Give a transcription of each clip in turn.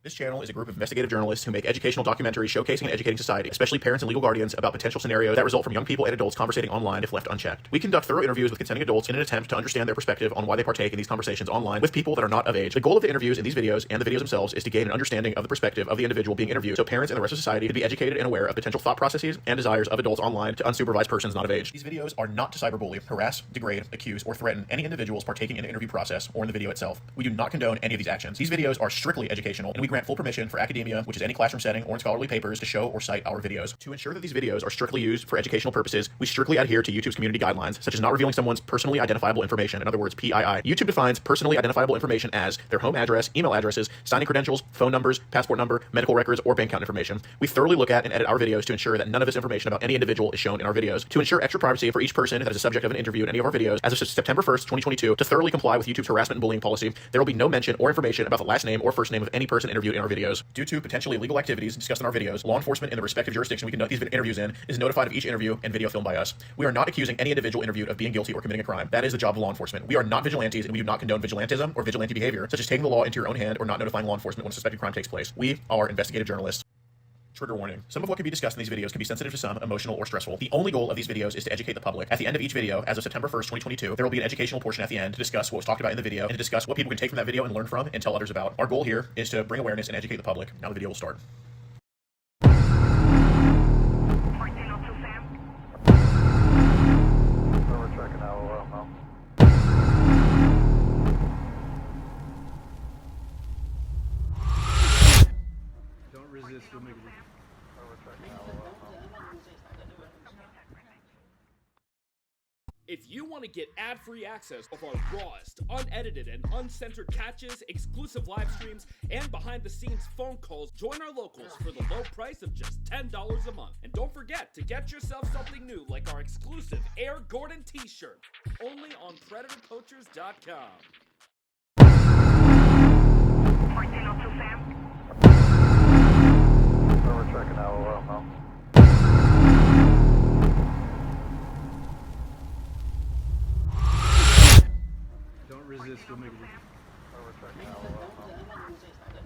This channel is a group of investigative journalists who make educational documentaries showcasing and educating society, especially parents and legal guardians, about potential scenarios that result from young people and adults conversating online if left unchecked. We conduct thorough interviews with consenting adults in an attempt to understand their perspective on why they partake in these conversations online with people that are not of age. The goal of the interviews in these videos and the videos themselves is to gain an understanding of the perspective of the individual being interviewed, so parents and the rest of society can be educated and aware of potential thought processes and desires of adults online to unsupervised persons not of age. These videos are not to cyberbully, harass, degrade, accuse, or threaten any individuals partaking in the interview process or in the video itself. We do not condone any of these actions. These videos are strictly educational, and we grant full permission for academia, which is any classroom setting or in scholarly papers, to show or cite our videos. To ensure that these videos are strictly used for educational purposes, we strictly adhere to YouTube's community guidelines, such as not revealing someone's personally identifiable information, in other words, PII. YouTube defines personally identifiable information as their home address, email addresses, signing credentials, phone numbers, passport number, medical records, or bank account information. We thoroughly look at and edit our videos to ensure that none of this information about any individual is shown in our videos. To ensure extra privacy for each person that is a subject of an interview in any of our videos, as of September 1st, 2022, to thoroughly comply with YouTube's harassment and bullying policy, there will be no mention or information about the last name or first name of any person interviewed in our videos. Due to potentially illegal activities discussed in our videos, law enforcement in the respective jurisdiction we conduct these interviews in is notified of each interview and video filmed by us. We are not accusing any individual interviewed of being guilty or committing a crime. That is the job of law enforcement. We are not vigilantes, and we do not condone vigilantism or vigilante behavior, such as taking the law into your own hand or not notifying law enforcement when a suspected crime takes place. We are investigative journalists. Trigger warning. Some of what can be discussed in these videos can be sensitive to some, emotional, or stressful. The only goal of these videos is to educate the public. At the end of each video, as of September 1st, 2022, there will be an educational portion at the end to discuss what was talked about in the video and to discuss what people can take from that video and learn from and tell others about. Our goal here is to bring awareness and educate the public. Now the video will start. Don't resist, we'll make it. If you want to get ad-free access of our rawest, unedited, and uncensored catches, exclusive live streams, and behind-the-scenes phone calls, join our locals for the low price of just $10 a month. And don't forget to get yourself something new like our exclusive Air Gordon t-shirt, only on PredatorPoachers.com. We're checking out now. Don't resist, we'll make it. We're checking out now.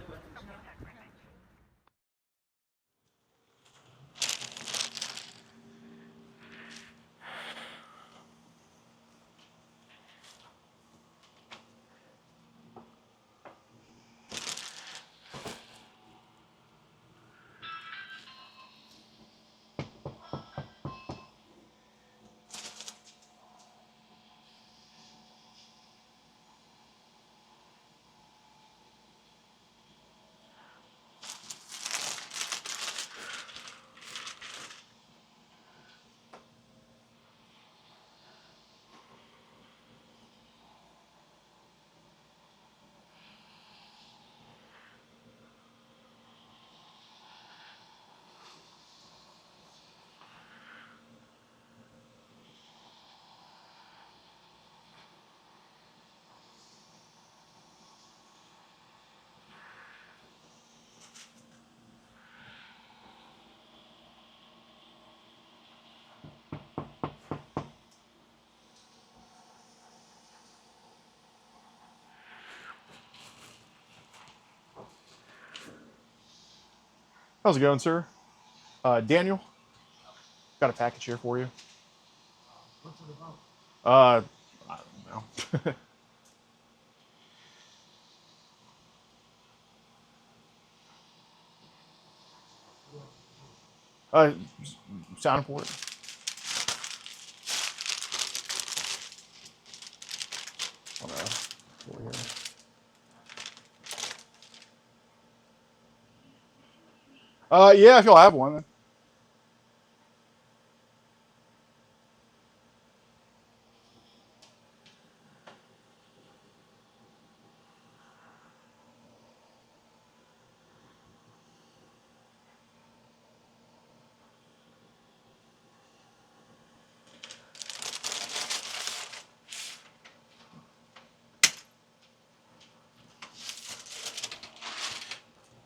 How's it going, sir? Daniel, got a package here for you. What's it about? I don't know. uh, Sound port. Over here. Yeah, if you'll have one.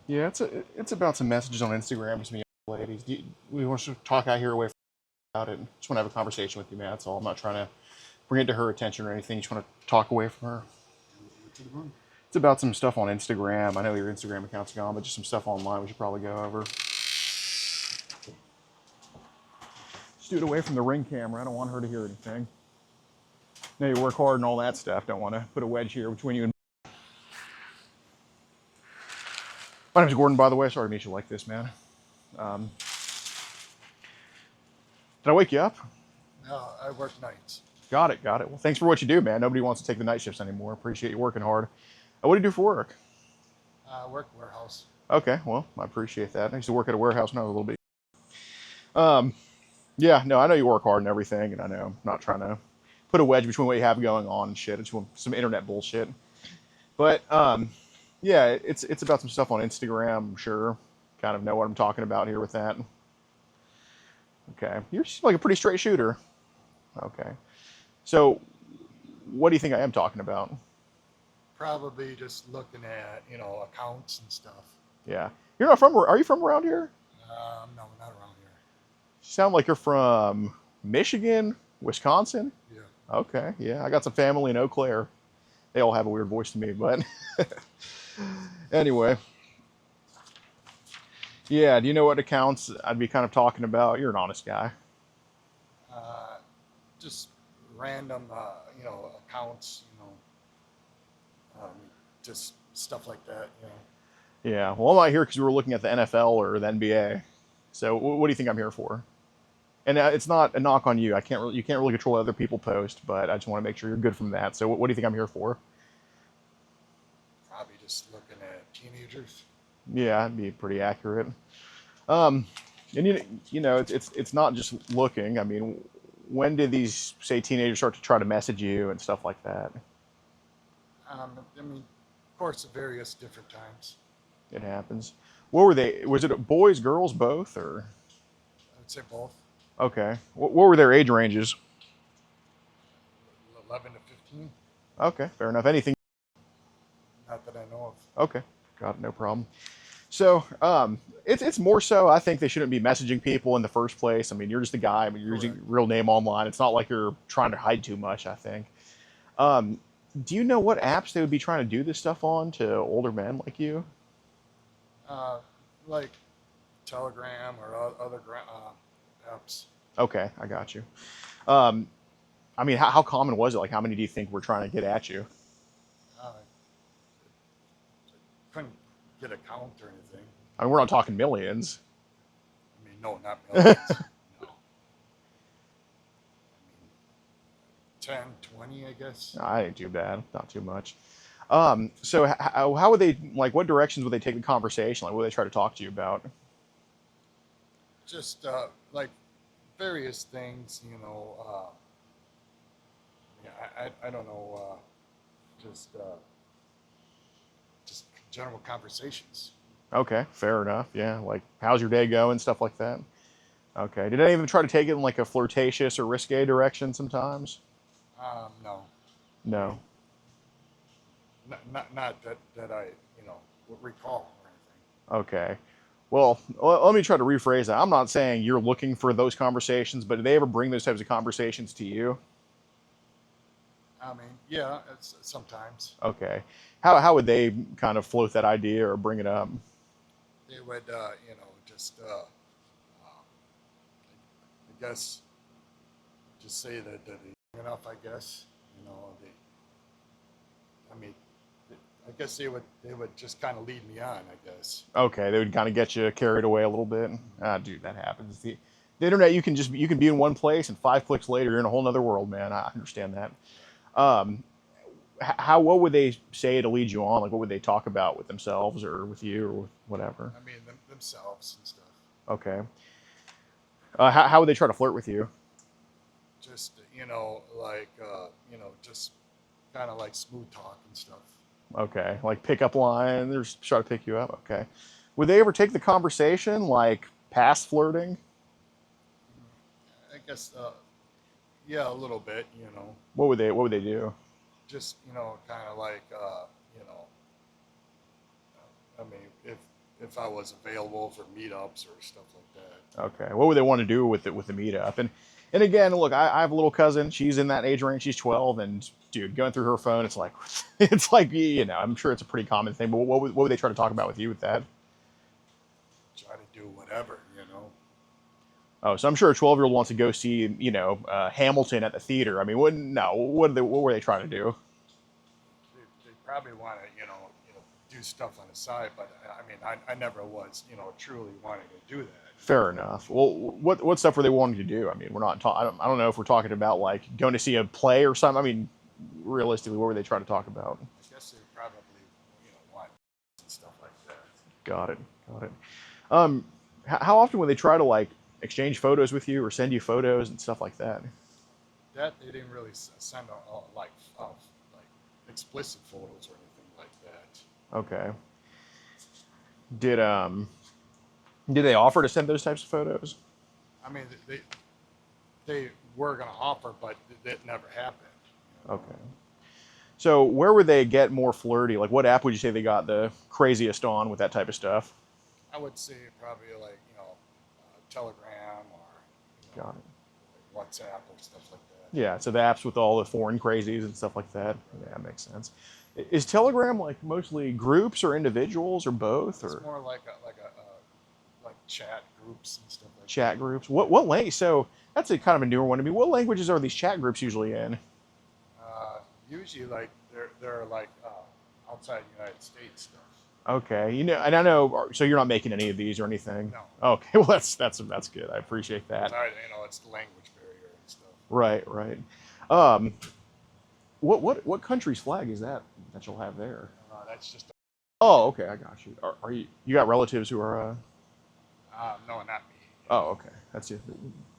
Yeah, it's about some messages on Instagram to me, ladies. We want to talk out here away from about it. Just want to have a conversation with you, man. That's all. I'm not trying to bring it to her attention or anything. Just want to talk away from her. It's about some stuff on Instagram. I know your Instagram account's gone, but just some stuff online we should probably go over. Just do it away from the ring camera. I don't want her to hear anything. I know you work hard and all that stuff. Don't want to put a wedge here between you and... My name's Gordon, by the way. Sorry to meet you like this, man. Did I wake you up? No, I work nights. Got it. Well, thanks for what you do, man. Nobody wants to take the night shifts anymore. Appreciate you working hard. What do you do for work? I work warehouse. Okay, well, I appreciate that. I used to work at a warehouse when I was a little bit. Yeah, no, I know you work hard and everything, and I know I'm not trying to put a wedge between what you have going on and shit. It's some internet bullshit. But yeah, it's about some stuff on Instagram. I'm sure, kind of know what I'm talking about here with that. Okay, you're like a pretty straight shooter. Okay, so what do you think I am talking about? Probably just looking at, accounts and stuff. Yeah, you're not from. Are you from around here? No, not around here. You sound like you're from Michigan, Wisconsin. Yeah. Okay, yeah, I got some family in Eau Claire. They all have a weird voice to me, but anyway. Yeah, do you know what accounts I'd be kind of talking about? You're an honest guy. Just random, accounts, just stuff like that, Yeah, well, I'm not here because we were looking at the NFL or the NBA. So what do you think I'm here for? And it's not a knock on you. You can't really control what other people post, but I just want to make sure you're good from that. So what do you think I'm here for? Probably just looking at teenagers. Yeah, that'd be pretty accurate. And it's not just looking. I mean, when did these, say, teenagers start to try to message you and stuff like that? Of course, at various different times. It happens. What were they? Was it boys, girls, both, or? I would say both. Okay. What were their age ranges? 11 to 15. Okay, fair enough. Anything? Not that I know of. Okay, got it, no problem. So, it's more so, I think they shouldn't be messaging people in the first place. I mean, you're just a guy. I mean, you're using your real name online. It's not like you're trying to hide too much, I think. Do you know what apps they would be trying to do this stuff on to older men like you? Like Telegram or other apps. Okay, I got you. I mean, how common was it? Like, how many do you think were trying to get at you? Couldn't get a count or anything. I mean, we're not talking millions. I mean, no, not millions. No. 10, 20, I guess. I ain't too bad, not too much. So how would they, like, what directions would they take the conversation? Like, what would they try to talk to you about? Just like various things, I don't know, just general conversations. Okay, fair enough. Yeah, like, how's your day going? Stuff like that. Okay. Did any of them try to take it in, like, a flirtatious or risque direction sometimes? No. No. Not that I, would recall or anything. Okay. Well, let me try to rephrase that. I'm not saying you're looking for those conversations, but do they ever bring those types of conversations to you? I mean, yeah, it's sometimes. Okay. How would they kind of float that idea or bring it up? They would, just, I guess, just say that they're young enough, I guess. I guess they would just kind of lead me on, I guess. Okay, they would kind of get you carried away a little bit. Dude, that happens. The internet, you can be in one place, and 5 clicks later, you're in a whole other world, man. I understand that. What would they say to lead you on? Like, what would they talk about with themselves or with you or with whatever? I mean, themselves and stuff. Okay. How would they try to flirt with you? Just, just kind of like smooth talk and stuff. Okay, like pickup line, they're just trying to pick you up. Okay. Would they ever take the conversation like past flirting? I guess, yeah, a little bit, What would they do? Just, kind of like, I mean, if if I was available for meetups or stuff like that. Okay. What would they want to do with the meetup? And again, look, I have a little cousin. She's in that age range. She's 12, and dude, going through her phone, it's like, it's like, you know, I'm sure it's a pretty common thing. But what would they try to talk about with you with that? Try to do whatever, you know. Oh, so I'm sure a 12-year-old wants to go see, you know, Hamilton at the theater. I mean, what were they trying to do? They probably want to, do stuff on the side, but I mean, I never was, truly wanting to do that. Fair enough. Well, what stuff were they wanting to do? I mean, we're not. I don't know if we're talking about like going to see a play or something. I mean, realistically, what were they trying to talk about? I guess they probably, want and stuff like that. Got it. How often would they try to like exchange photos with you or send you photos and stuff like that? That they didn't really send like explicit photos or anything like that. Okay. Did they offer to send those types of photos? I mean, they were going to offer, but that never happened. Okay. So where would they get more flirty? Like, what app would you say they got the craziest on with that type of stuff? I would say probably like Telegram or Got it. like WhatsApp or stuff like that. Yeah, so the apps with all the foreign crazies and stuff like that. Yeah, that makes sense. Is Telegram like mostly groups or individuals or both? It's Or more like chat groups and stuff like chat groups? What language? So that's a kind of a newer one to me. What languages are these chat groups usually in? that. Usually like they're like outside the United States stuff. Okay, you know, and I know. So you're not making any of these or anything? No. Okay, well that's good. I appreciate that. It's the language barrier and stuff. Right. What country's flag is that you'll have there? That's just Oh, okay, I got you. Are you got relatives who are? no, not me. Oh, okay, that's it.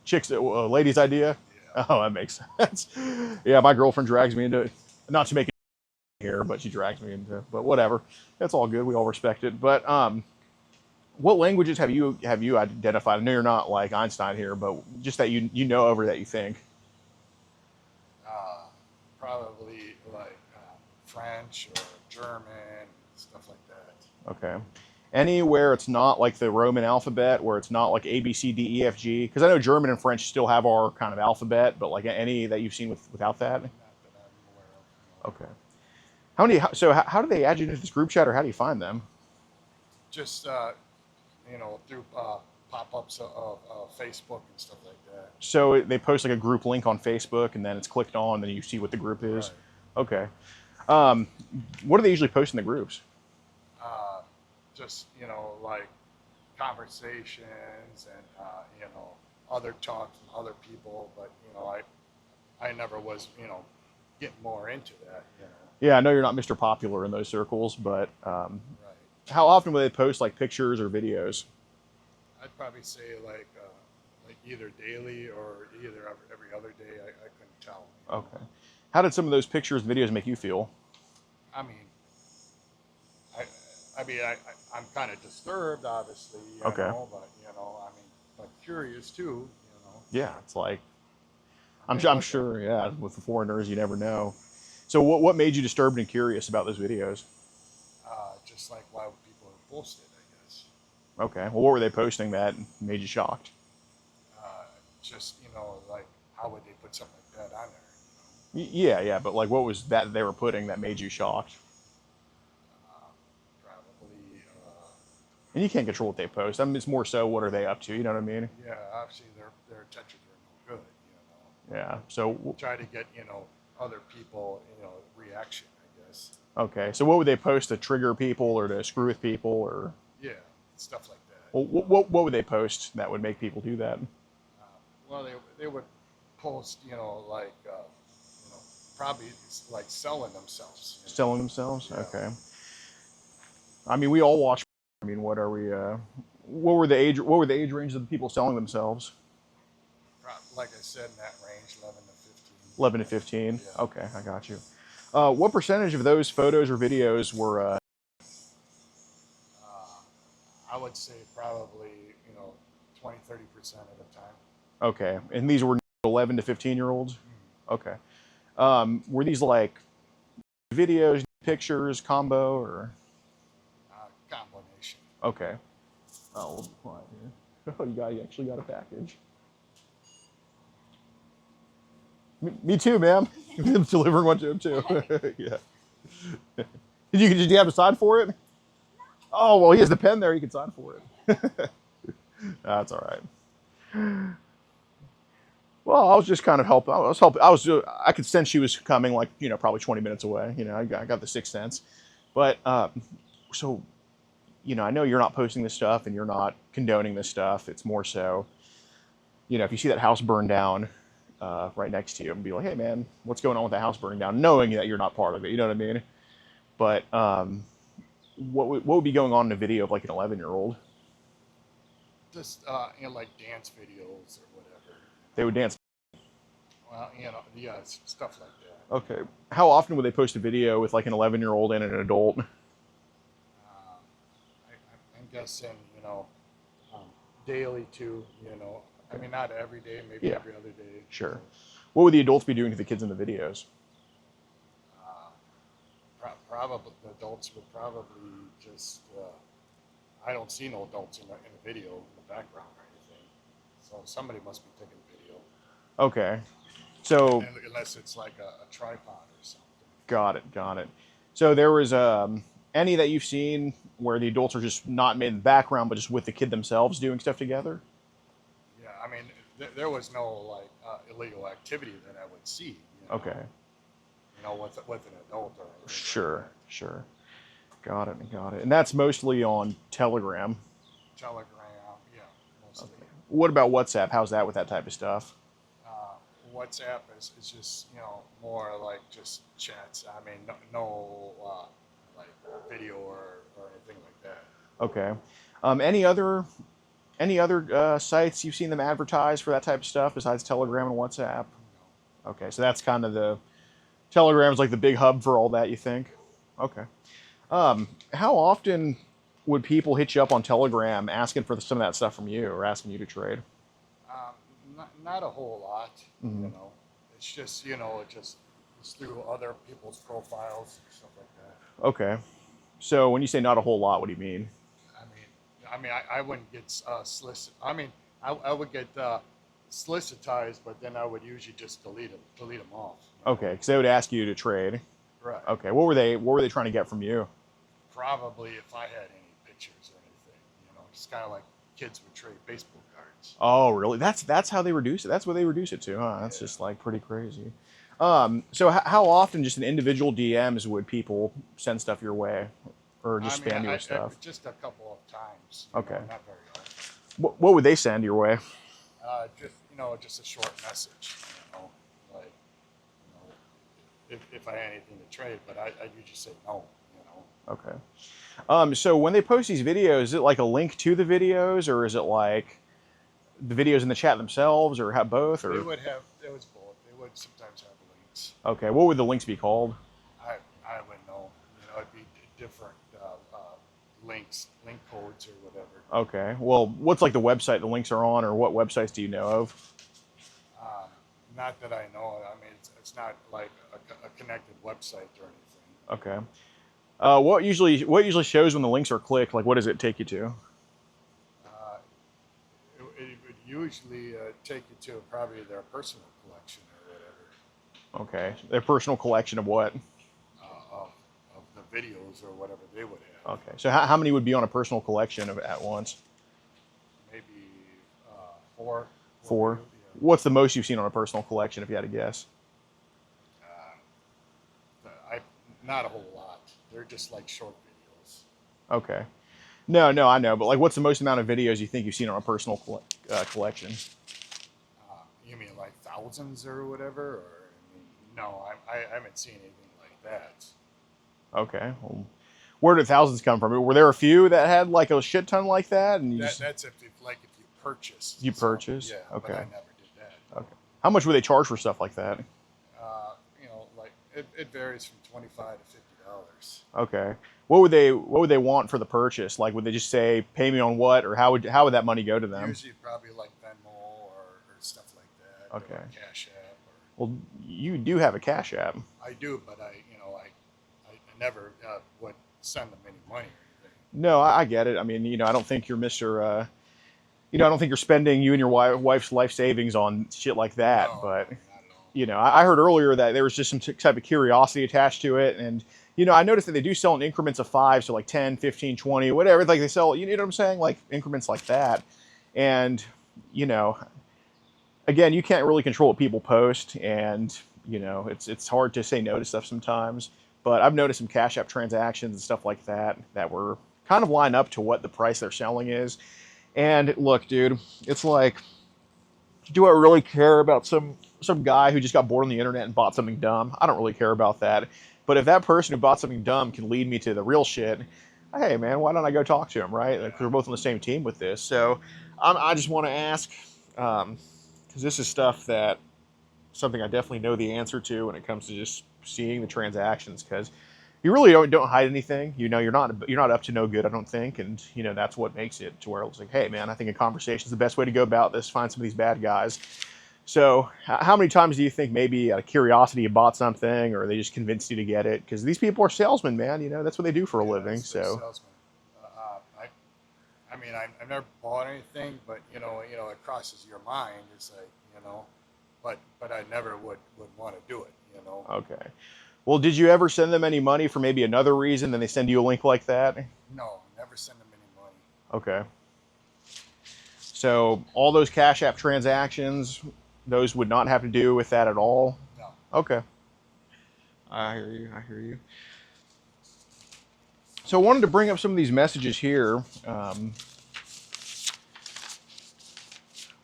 Chicks, ladies' idea. Yeah. Oh, that makes sense. Yeah, my girlfriend drags me into it. Not to make it here, but she drags me into. But whatever, that's all good. We all respect it. But what languages have you identified? I know you're not like Einstein here, but just that you know over that you think. Probably like French or German, stuff like that. Okay. Anywhere it's not like the Roman alphabet, where it's not like A, B, C, D, E, F, G, because I know German and French still have our kind of alphabet, but like any that you've seen without that. Not that I'm aware of. Okay. How many? So how do they add you into this group chat, or how do you find them? Just through pop-ups of Facebook and stuff like that. So they post like a group link on Facebook, and then it's clicked on, and then you see what the group is. Right. Okay. What do they usually post in the groups? Just like conversations and other talk from other people, but I never was getting more into that. Yeah, I know you're not Mr. Popular in those circles, but Right. how often will they post like pictures or videos? I'd probably say like either daily or either every other day. I couldn't tell. Okay. How did some of those pictures and videos make you feel? I mean, I'm kind of disturbed, obviously. Okay. But curious too. Yeah, it's like I'm sure. Yeah, with the foreigners, you never know. So what made you disturbed and curious about those videos? Just like why people are posted, I guess. Okay. Well, what were they posting that made you shocked? Just like how would they put something like that on there? Yeah, but like what was that they were putting that made you shocked? Probably. And you can't control what they post. I mean, it's more so what are they up to? You know what I mean? Yeah, obviously their intentions are no good. Yeah. So Try to get other people reaction, I guess. okay. So what would they post to trigger people or to screw with people or? Yeah, stuff like that. Well, what would they post that would make people do that? Well, they would post, probably like selling themselves. Selling themselves? Yeah. Okay. I mean, we all watch. I mean, what are we? What were the age ranges of the people selling themselves? Like I said, in that range, 11 to 15. 11 to 15. Yeah. Okay, I got you. What percentage of those photos or videos were? I would say probably 20-30% of the time. Okay, and these were 11 to 15-year-olds. Okay. Were these like videos, pictures, combo, or? Combination. Okay. Oh, we'll be quiet here. Oh, you actually got a package. Me too, ma'am. I'm delivering one to him too. Yeah. Did you have to sign for it? Oh well, he has the pen there. He can sign for it. That's all right. Well, I was just kind of helping. I was helping. I could sense she was coming, like probably 20 minutes away. I got the sixth sense. But so I know you're not posting this stuff and you're not condoning this stuff. It's more so, if you see that house burn down right next to you, and be like, hey man, what's going on with the house burning down? Knowing that you're not part of it, you know what I mean? But what would be going on in a video of like an 11-year-old? Just like dance videos or whatever. They would dance. Well, yeah, stuff like that. Okay. How often would they post a video with like an 11-year-old and an adult? I'm guessing, daily too. I mean, not every day, maybe every other day. Sure. What would the adults be doing to the kids in the videos? Probably the adults would probably just. I don't see no adults in the video in the background or anything, so somebody must be taking video. Okay. So unless it's like a tripod or something. Got it. So there was any that you've seen where the adults are just not made in the background, but just with the kid themselves doing stuff together? Yeah, I mean, there was no illegal activity that I would see. Okay. With an adult or. Sure. Got it. And that's mostly on Telegram. Telegram, yeah, mostly. Okay. What about WhatsApp? How's that with that type of stuff? WhatsApp is just more like just chats. I mean, no like video or anything like that. Okay. Any other sites you've seen them advertise for that type of stuff besides Telegram and WhatsApp? No. Okay, so that's kind of Telegram's like the big hub for all that, you think? Okay. How often would people hit you up on Telegram asking for some of that stuff from you or asking you to trade? Not a whole lot. Mm-hmm. It's just it's through other people's profiles and stuff like that. Okay. So when you say not a whole lot, what do you mean? I wouldn't get solicited. I would get solicitized, but then I would usually just delete them off. Okay, because they would ask you to trade. Right. Okay. What were they trying to get from you? Probably if I had any pictures or anything. It's kind of like kids would trade baseball cards. Oh, really? That's how they reduce it. That's what they reduce it to, huh? That's just like pretty crazy. So how often, just in individual DMs, would people send stuff your way, or just spam you with stuff? Just a couple of times. Okay. Not very often. What would they send your way? Just a short message. Like, if I had anything to trade, but I usually say no. Okay. So when they post these videos, is it like a link to the videos, or is it like the videos in the chat themselves, or have both? Or it was both. They would sometimes have links. Okay. What would the links be called? I wouldn't know. It'd be different links, link codes or whatever. Okay. Well, what's like the website the links are on, or what websites do you know of? Not that I know. I mean, it's not like a connected website or anything. Okay. What usually shows when the links are clicked? Like, what does it take you to? It would usually take you to probably their personal collection or whatever. Okay. Their personal collection of what? Of the videos or whatever they would have. Okay. So how many would be on a personal collection at once? Maybe four. Four. Yeah. What's the most you've seen on a personal collection, if you had to guess? Not a whole lot. They're just like short videos. Okay. No, I know, but like, what's the most amount of videos you think you've seen on a personal collection? You mean like thousands or whatever? Or no, I haven't seen anything like that. Okay. Well, where did thousands come from? Were there a few that had like a shit ton like that? And that's if you purchased. You purchased? Yeah. Okay. But I never did that. Okay. How much would they charge for stuff like that? Like it varies from $25 to $50. Okay. What would they want for the purchase? Like, would they just say, pay me on what, or how would that money go to them? Usually probably like Venmo or stuff like that. Okay. Or Cash App. Well, you do have a Cash App. I do, but I never would send them any money or anything. No, I get it. I mean, I don't think you're Mr. I don't think you're spending you and your wife's life savings on shit like that. No, But, not at all. I heard earlier that there was just some type of curiosity attached to it. And, I noticed that they do sell in increments of 5, so like 10, 15, 20, whatever. Like they sell, you know what I'm saying? Like increments like that. And, you know, again, you can't really control what people post. And, it's hard to say no to stuff sometimes. But I've noticed some Cash App transactions and stuff like that were kind of line up to what the price they're selling is. And look, dude, it's like, do I really care about some guy who just got bored on the internet and bought something dumb? I don't really care about that. But if that person who bought something dumb can lead me to the real shit, hey man, why don't I go talk to him, right? Like, we're both on the same team with this. So I just want to ask, because this is stuff that something I definitely know the answer to when it comes to just seeing the transactions. Because you really don't hide anything. You're not up to no good, I don't think, and that's what makes it to where it's like, hey man, I think a conversation is the best way to go about this. Find some of these bad guys. So how many times do you think maybe out of curiosity you bought something, or they just convinced you to get it? Because these people are salesmen, man. That's what they do for a Yeah, living. they're So salesmen. I mean, I've never bought anything, but it crosses your mind. It's like, but I never would want to do it. okay. Well, did you ever send them any money for maybe another reason? Then they send you a link like that. No, never send them any money. Okay. So all those Cash App transactions, those would not have to do with that at all. No. Okay. I hear you. I hear you. So I wanted to bring up some of these messages here.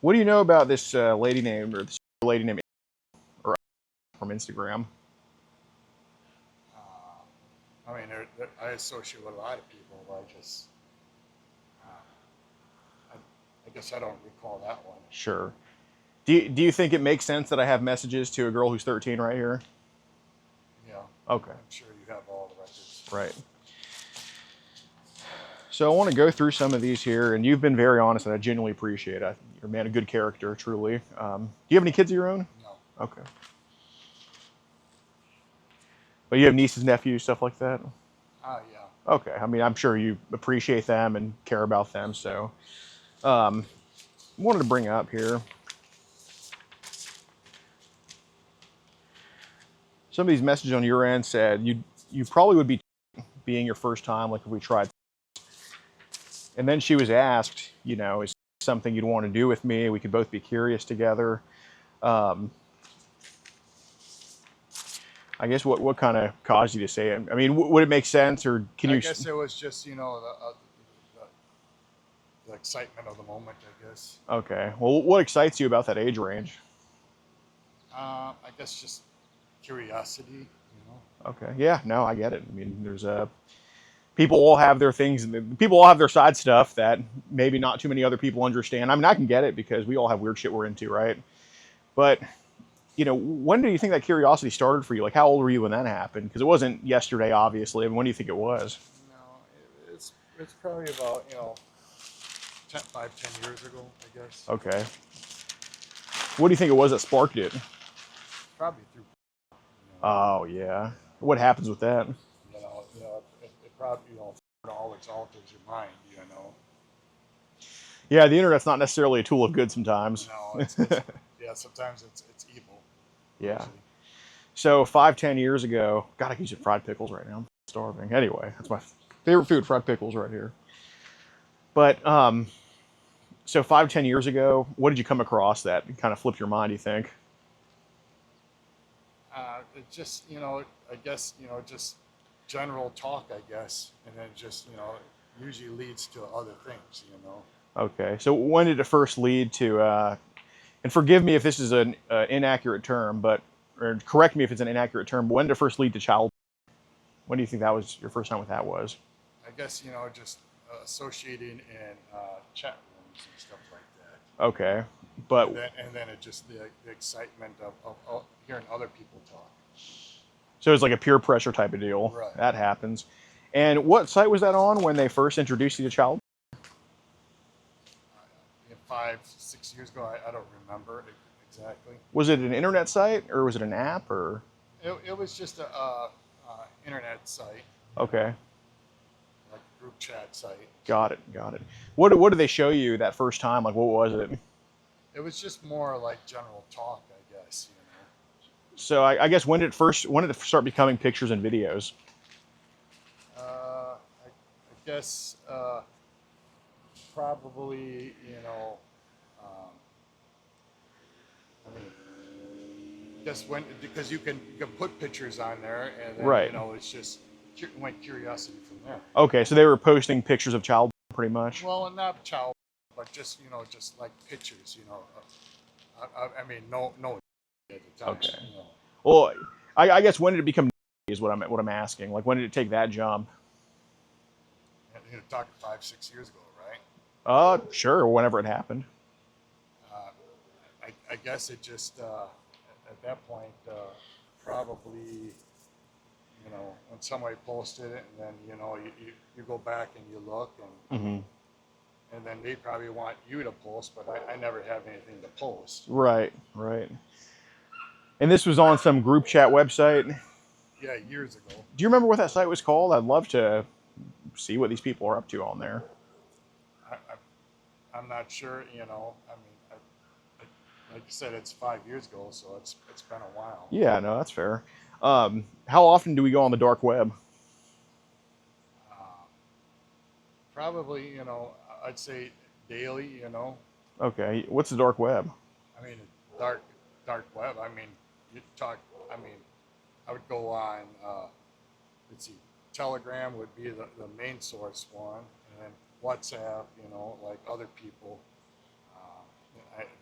What do you know about this lady named or from Instagram? I mean, I associate with a lot of people. Uh, I guess I don't recall that one. Sure. Do you think it makes sense that I have messages to a girl who's 13 right here? Yeah. Okay. I'm sure you have all the records. Right. So I want to go through some of these here, and you've been very honest, and I genuinely appreciate it. You're a man of good character, truly. Do you have any kids of your own? No. Okay. But you have nieces, nephews, stuff like that? Yeah. Okay. I mean, I'm sure you appreciate them and care about them. So, wanted to bring up here some of these messages on your end said you probably would be being your first time, like if we tried. And then she was asked, is something you'd want to do with me? We could both be curious together. I guess what kind of caused you to say it? I mean, would it make sense, or can you? I guess it was just the excitement of the moment. I guess. Okay. Well, what excites you about that age range? I guess just curiosity. Okay. Yeah. No, I get it. I mean, there's people all have their things, and people all have their side stuff that maybe not too many other people understand. I mean, I can get it because we all have weird shit we're into, right? But when do you think that curiosity started for you? Like, how old were you when that happened? Because it wasn't yesterday, obviously. I mean, when do you think it was? It's probably about 10 years ago, I guess. Okay. What do you think it was that sparked it? Probably through. Oh yeah. What happens with that? It probably always alters your mind. Yeah, the internet's not necessarily a tool of good sometimes. No, yeah, sometimes it's evil. Yeah. Actually. So 5-10 years ago, God, I can use fried pickles right now. I'm starving. Anyway, that's my favorite food, fried pickles right here. But so 5-10 years ago, what did you come across that kind of flipped your mind, do you think? It just I guess just general talk, I guess, and then just usually leads to other things. Okay, so when did it first lead to, and forgive me if this is an inaccurate term, or correct me if it's an inaccurate term, but when did it first lead to child? When do you think that was your first time with that was? I guess just associating in chat rooms and stuff like that. Okay, but And then it just the excitement of hearing other people talk. so it's like a peer pressure type of deal. Right. That happens. And what site was that on when they first introduced you to child? 5-6 years ago, I don't remember exactly. Was it an internet site or was it an app or? It was just a internet site. Okay. Like a group chat site. Got it. Got it. What did they show you that first time? Like, what was it? It was just more like general talk, I guess. So I guess when did it start becoming pictures and videos? I guess probably I mean, just when because you can put pictures on there, and then Right. it's just went curiosity from there. Okay, so they were posting pictures of child pretty much. Well, not child, but just just like pictures. I mean, no at the time. Okay. Well, I guess when did it become is what I'm asking. Like, when did it take that jump? Talking 5-6 years ago, right? Sure. Whenever it happened. I guess it just at that point probably when somebody posted it, and then you go back and you look, and Mm-hmm. and then they probably want you to post, but I never have anything to post. Right. Right. And this was on some group chat website. Yeah, years ago. Do you remember what that site was called? I'd love to see what these people are up to on there. I'm not sure. I mean, like you said, it's 5 years ago, so it's been a while. Yeah, no, that's fair. How often do we go on the dark web? Probably, I'd say daily. Okay, what's the dark web? I mean, dark web. I mean, you talk. I mean, I would go on. Let's see. Telegram would be the main source one, and then WhatsApp. Like other people.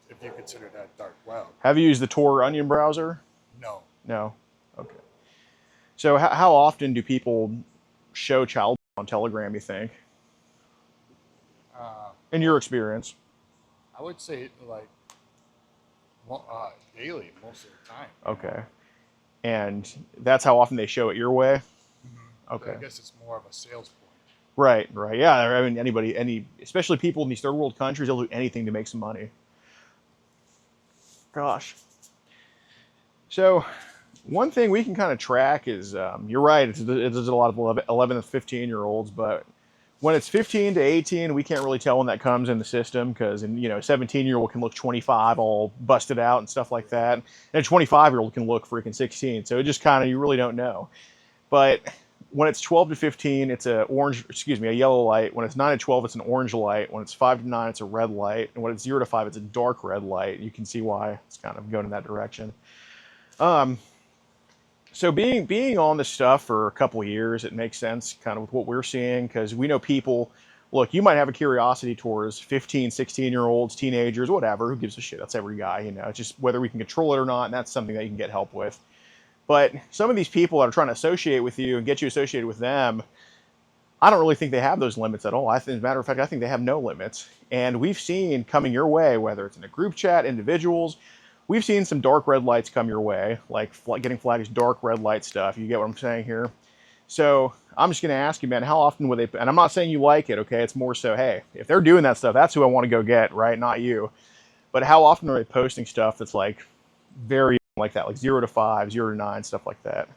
If you consider that dark web. Have you used the Tor Onion browser? No. No. Okay. So how often do people show child on Telegram, you think? In your experience? I would say like daily, most of the time. Okay. And that's how often they show it your way? Mm-hmm. Okay. I guess it's more of a sales point. Right. Yeah. I mean, especially people in these third world countries, they'll do anything to make some money. Gosh. So, one thing we can kind of track is, you're right, it's a lot of 11 to 15-year-olds, but when it's 15 to 18, we can't really tell when that comes in the system, because a 17-year-old can look 25 all busted out and stuff like that, and a 25-year-old can look freaking 16, so it just kind of, you really don't know. But when it's 12 to 15, it's a yellow light. When it's 9 to 12, it's an orange light. When it's 5 to 9, it's a red light. And when it's 0 to 5, it's a dark red light. You can see why it's kind of going in that direction. So being on this stuff for a couple of years, it makes sense kind of with what we're seeing, because we know people, look, you might have a curiosity towards 15, 16-year-olds, teenagers, whatever. Who gives a shit? That's every guy, It's just whether we can control it or not, and that's something that you can get help with. But some of these people that are trying to associate with you and get you associated with them, I don't really think they have those limits at all. As a matter of fact, I think they have no limits. And we've seen coming your way, whether it's in a group chat, individuals, we've seen some dark red lights come your way, like getting flagged as dark red light stuff. You get what I'm saying here? So I'm just going to ask you, man, how often would they, and I'm not saying you like it, okay? It's more so, hey, if they're doing that stuff, that's who I want to go get, right? Not you. But how often are they posting stuff that's like very like that, like 0 to 5, 0 to 9, stuff like that?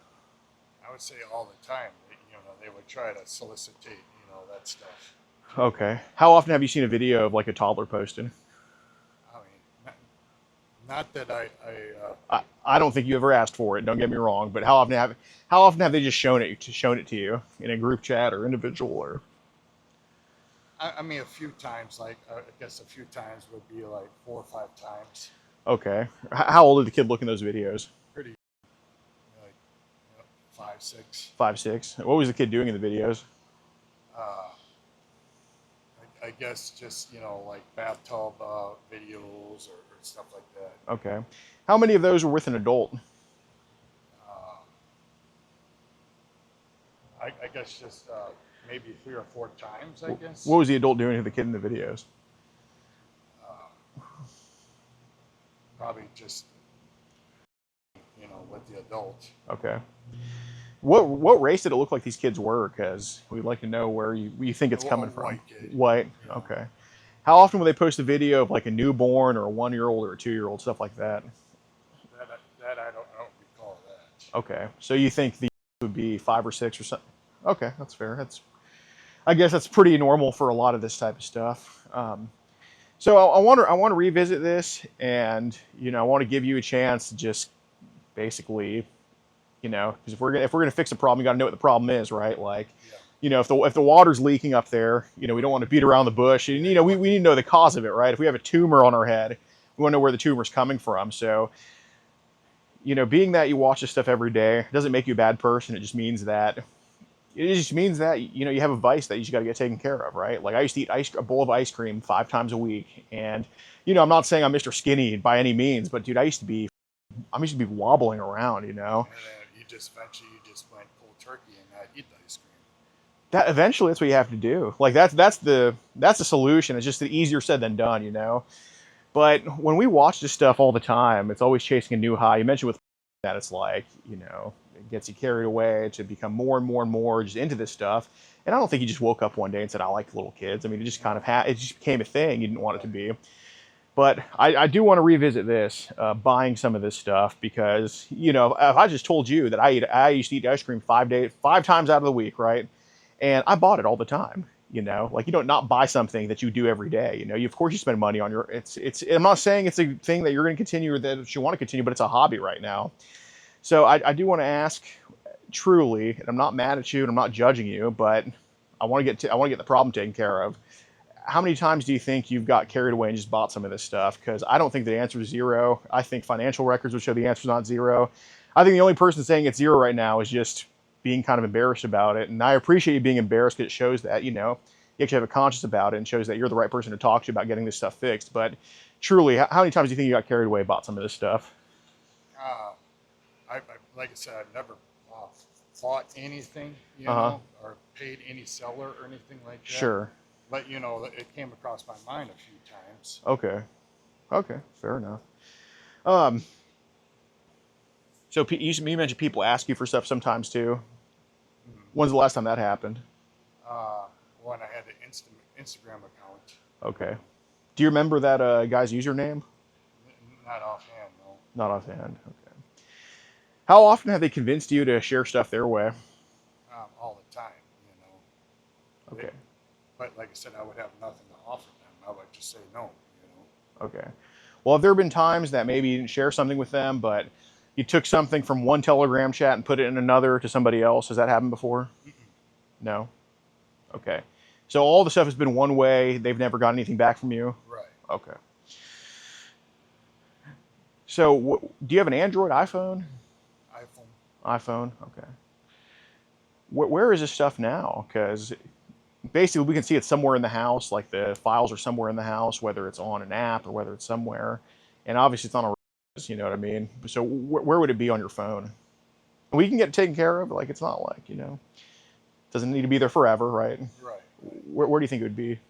I would say all the time. They would try to solicitate, that stuff. Okay. How often have you seen a video of like a toddler posted? I mean, not that I don't think you ever asked for it. Don't get me wrong, but how often have they just shown it to you in a group chat or individual or? I mean, a few times. Like I guess a few times would be like 4 or 5 times. Okay. How old did the kid look in those videos? Pretty, like 5, 6. 5, 6. What was the kid doing in the videos? I guess just like bathtub videos or stuff like that. Okay. How many of those were with an adult? I guess just maybe 3 or 4 times. I guess. What was the adult doing to the kid in the videos? Probably just with the adult. Okay. What race did it look like these kids were? Because we'd like to know where you think it's coming from. White kid. White. Yeah. Okay. How often would they post a video of like a newborn or a 1-year-old or a 2-year-old, stuff like that? That I don't recall that. Okay. So you think the would be 5 or 6 or something? Okay, that's fair. I guess that's pretty normal for a lot of this type of stuff. So I want to revisit this, and I want to give you a chance to just basically, because if we're gonna fix a problem, you got to know what the problem is, right? Like, Yeah. if the water's leaking up there, we don't want to beat around the bush, and we need to know the cause of it, right? If we have a tumor on our head, we want to know where the tumor's coming from. So, being that you watch this stuff every day doesn't make you a bad person. It just means that you have a vice that you just got to get taken care of, right? Like I used to eat a bowl of ice cream 5 times a week, and I'm not saying I'm Mr. Skinny by any means, but dude, I used to be wobbling around, And then you just went cold turkey and not eat the ice cream. That eventually that's what you have to do. Like that's the solution. It's just easier said than done, But when we watch this stuff all the time, it's always chasing a new high. You mentioned with that it's like, it gets you carried away to become more and more and more just into this stuff. And I don't think you just woke up one day and said, I like little kids. I mean, it just kind of it just became a thing. You didn't want it to be. But I do want to revisit this, buying some of this stuff, because, if I just told you that I used to eat ice cream 5 times out of the week, right? And I bought it all the time, like you don't not buy something that you do every day. Of course you spend money on I'm not saying it's a thing that you're going to continue or that you want to continue, but it's a hobby right now. So I do want to ask truly, and I'm not mad at you and I'm not judging you, but I want to get the problem taken care of. How many times do you think you've got carried away and just bought some of this stuff? Because I don't think the answer is 0. I think financial records would show the answer is not 0. I think the only person saying it's 0 right now is just being kind of embarrassed about it. And I appreciate you being embarrassed because it shows that, you actually have a conscience about it and shows that you're the right person to talk to about getting this stuff fixed. But truly, how many times do you think you got carried away, bought some of this stuff? Like I said, I've never bought anything, or paid any seller or anything like that. Sure. But, it came across my mind a few times. Okay, fair enough. So you mentioned people ask you for stuff sometimes too. When's the last time that happened? When I had an Instagram account. Okay. Do you remember that guy's username? Not offhand, no. Not offhand. Okay. How often have they convinced you to share stuff their way? All the time, Okay. But like I said, I would have nothing to offer them. I would just say no, Okay. Well, have there been times that maybe you didn't share something with them, but you took something from one Telegram chat and put it in another to somebody else? Has that happened before? Mm-mm. No? Okay. So all the stuff has been one way. They've never got anything back from you? Right. Okay. So do you have an Android, iPhone? iPhone, okay. Where is this stuff now? Because basically we can see it somewhere in the house, like the files are somewhere in the house, whether it's on an app or whether it's somewhere. And obviously it's on a, you know what I mean? So where would it be on your phone? We can get it taken care of. Like, it's not like, doesn't need to be there forever, right? Right. Where do you think it would be? It'd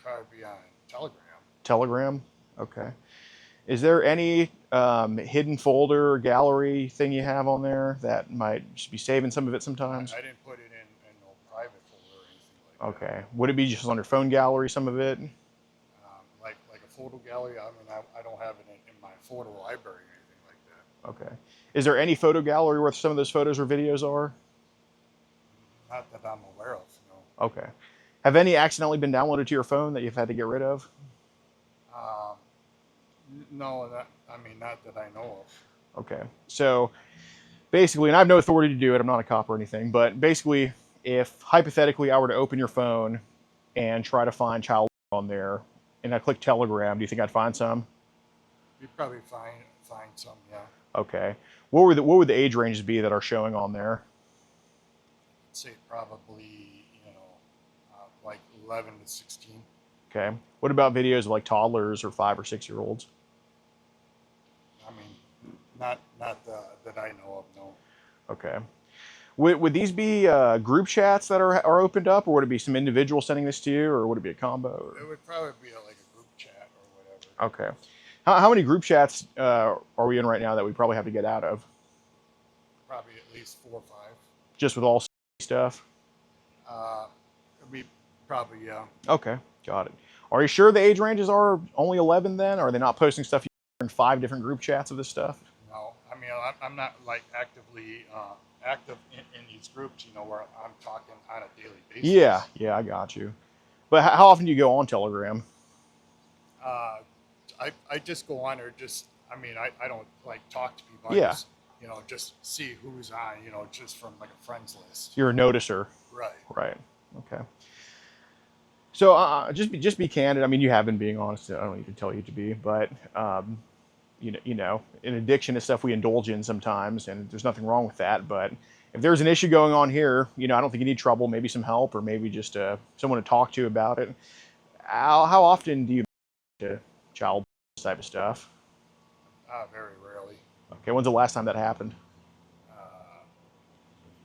probably be on Telegram. Telegram? Okay. Is there any hidden folder or gallery thing you have on there that might just be saving some of it sometimes? I didn't put it in no private folder or anything like that. Okay. Would it be just on your phone gallery, some of it? Like a photo gallery. I mean, I don't have it in my photo library or anything like that. Okay. Is there any photo gallery where some of those photos or videos are? Not that I'm aware of, no. Okay. Have any accidentally been downloaded to your phone that you've had to get rid of? No, not that I know of. Okay. So basically, and I have no authority to do it, I'm not a cop or anything, but basically, if hypothetically I were to open your phone and try to find child on there, and I click Telegram, do you think I'd find some? You'd probably find some, yeah. Okay. What would the age ranges be that are showing on there? I'd say probably, like 11 to 16. Okay. What about videos of like toddlers or 5 or 6 year olds? I mean, not that I know of, no. Okay. Would these be group chats that are opened up, or would it be some individual sending this to you, or would it be a combo? It would probably be like a group chat or whatever. Okay. How many group chats are we in right now that we probably have to get out of? Probably at least 4 or 5. Just with all stuff? It'd be probably, yeah. Okay, got it. Are you sure the age ranges are only 11 then? Or are they not posting stuff in 5 different group chats of this stuff? No, I mean, I'm not like actively active in these groups, you know, where I'm talking on a daily basis. Yeah, I got you. But how often do you go on Telegram? I just go on there. Just I mean, I don't like talk to people. Yeah. I just, you know, just see who's on. You know, just from like a friends list. You're a noticer. Right. Right. Okay. So just be candid. I mean, you have been being honest. I don't need to tell you to be, but you know, an addiction is stuff we indulge in sometimes, and there's nothing wrong with that. But if there's an issue going on here, you know, I don't think you need trouble. Maybe some help, or maybe just someone to talk to about it. How often do you to child type of stuff? Very rarely. Okay, when's the last time that happened?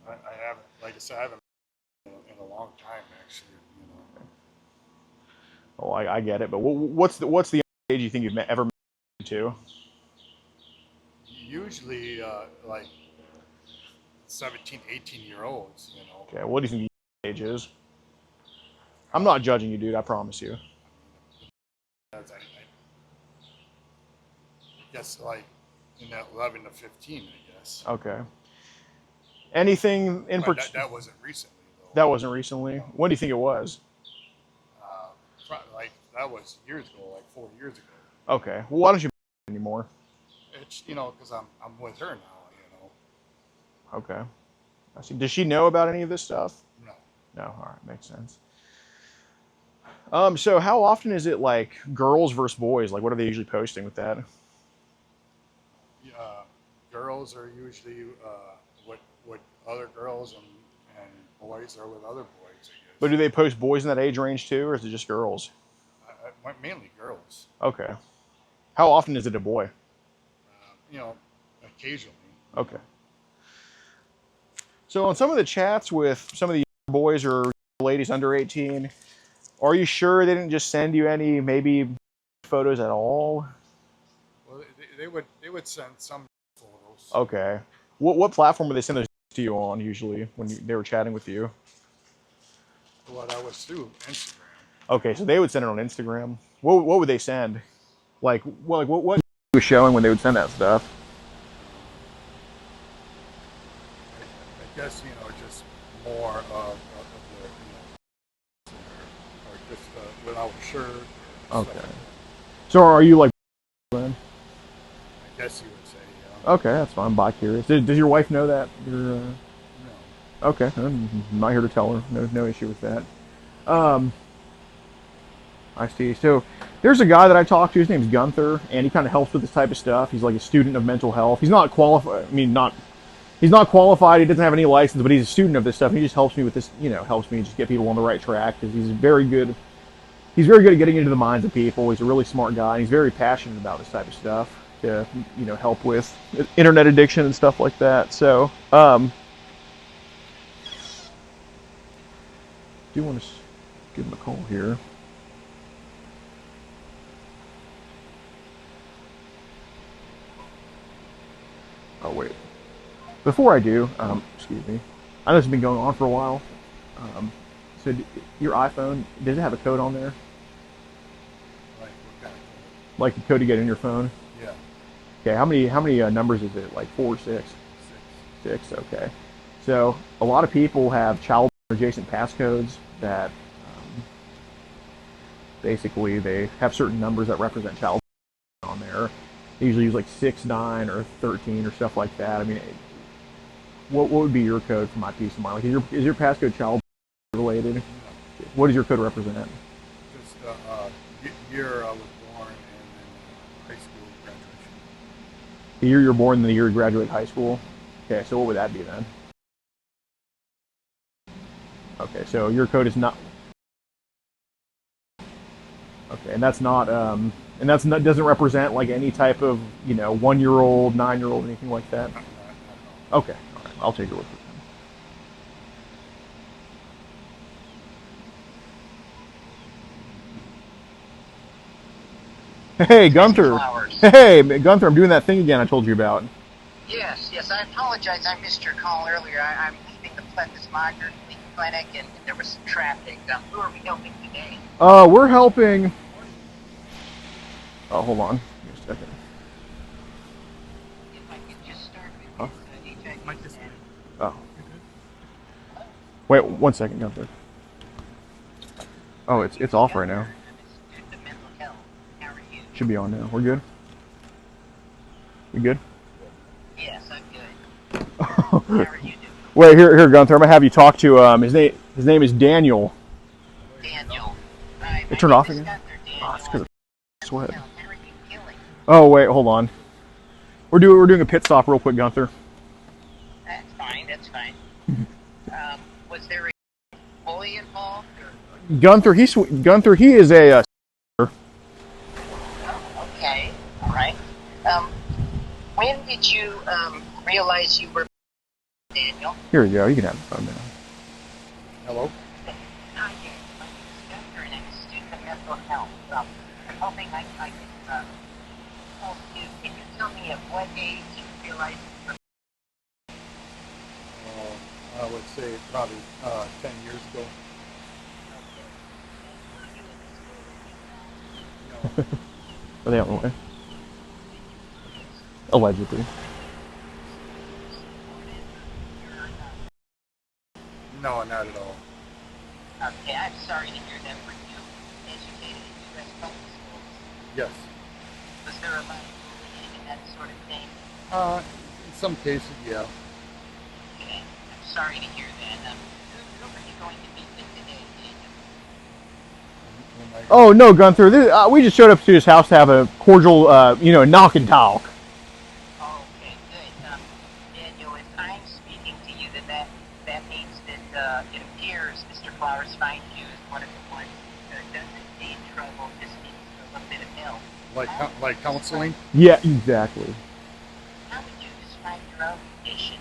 I haven't, like I said, I haven't in a long time actually. You know. Oh, I get it, but what's the age you think you've ever met to? Usually, like 17, 18-year-olds. You know. Okay, what do you think the age is? I'm not judging you, dude. I promise you. I guess like in that 11 to 15, I guess. Okay. Anything in particular? That wasn't recently though. That wasn't recently. When do you think it was? Like that was years ago, like 4 years ago. Okay. Well, why don't you anymore? It's, you know, because I'm with her now. You know. Okay. I see. Does she know about any of this stuff? No. No. All right, makes sense. So how often is it like girls versus boys? Like, what are they usually posting with that? Girls are usually with other girls, and boys are with other boys, I guess. But do they post boys in that age range too, or is it just girls? Mainly girls. Okay. How often is it a boy? You know, occasionally. Okay. So on some of the chats with some of the boys or ladies under 18, are you sure they didn't just send you any maybe photos at all? Well, they would send some photos. Okay. What platform would they send those to you on usually when they were chatting with you? Well, that was through Instagram. Okay, so they would send it on Instagram. What would they send? Like what was showing when they would send that stuff? I guess, you know, just more of the, you know, or just without shirt. Okay. Stuff. So are you like then? I guess you would say, yeah. Okay, that's fine. I'm bi-curious. Does your wife know that? You're, No. Okay, I'm not here to tell her. No issue with that. I see. So there's a guy that I talked to. His name's Gunther, and he kind of helps with this type of stuff. He's like a student of mental health. He's not qualified. I mean, he's not qualified. He doesn't have any license, but he's a student of this stuff. And he just helps me with this. You know, helps me just get people on the right track because he's very good. He's very good at getting into the minds of people. He's a really smart guy, and he's very passionate about this type of stuff to, you know, help with internet addiction and stuff like that. So, do want to give him a call here. Oh wait. Before I do, excuse me. I know this has been going on for a while. So your iPhone, does it have a code on there? Like what kind of Like the code to get in your phone? Yeah. Okay, how many numbers is it? Like 4 or 6? 6. 6, okay. So a lot of people have child adjacent passcodes that basically they have certain numbers that represent child on there. They usually use like 6, 9, or 13 or stuff like that. I mean, what would be your code for my peace of mind? Like, is your passcode child related? No. What does your code represent? Just year I was born and then high school graduation. The year you're born and the year you graduate high school? Okay, so what would that be then? Okay, so your code is not... Okay, and that's not... doesn't represent like any type of, you know, 1-year-old, 9-year-old, anything like that? Okay, all right, I'll take your word for it. Hey, Gunther. Flowers. Hey, Gunther, I'm doing that thing again I told you about. Yes, I apologize. I missed your call earlier. I'm leaving the Plymouth Migrant Clinic, and there was some traffic. Who are we helping today? We're helping... Oh, hold on. Give me a second. If I could just start with Huh? this, HIP. Oh. Wait, 1 second, Gunther. Oh, it's off right now. I'm a student of mental health. How are you? Should be on now. We're good. We good? Yes, I'm good. How are you doing? Wait, here, Gunther. I'm gonna have you talk to his name is Daniel. Daniel. Hi, It turned my off name is again. Gunther, Daniel. Oh, it's because of sweat. How are you feeling? Oh wait, hold on. We're doing a pit stop real quick, Gunther. That's fine. That's fine. Was there a boy involved? Or? Gunther, he is a. Oh, okay. All right. When did you realize you were Daniel? Here we go. You can have the phone now. Hello? Hi, Daniel. My name is Gunther, and I'm a student of mental health. I'm hoping I can help you. Can you tell me at what age you realized you were I would say probably 10 years ago. No, Are they on the way? Allegedly. no, not at all. Okay, I'm sorry to hear that. Were you educated in U.S. public schools? Yes. Was there a lot of bullying and that sort of thing? In some cases, yeah. Okay, I'm sorry to hear that. Who are you going to meet with today, Daniel? Oh no, Gunther. We just showed up to his house to have a cordial, knock and talk. Okay, good. Daniel, if I'm speaking to you, that means that it appears Mr. Flowers finds you as one of the ones that doesn't need trouble, just needs a little bit of help. Like counseling? Yeah, exactly. How would you describe your own condition?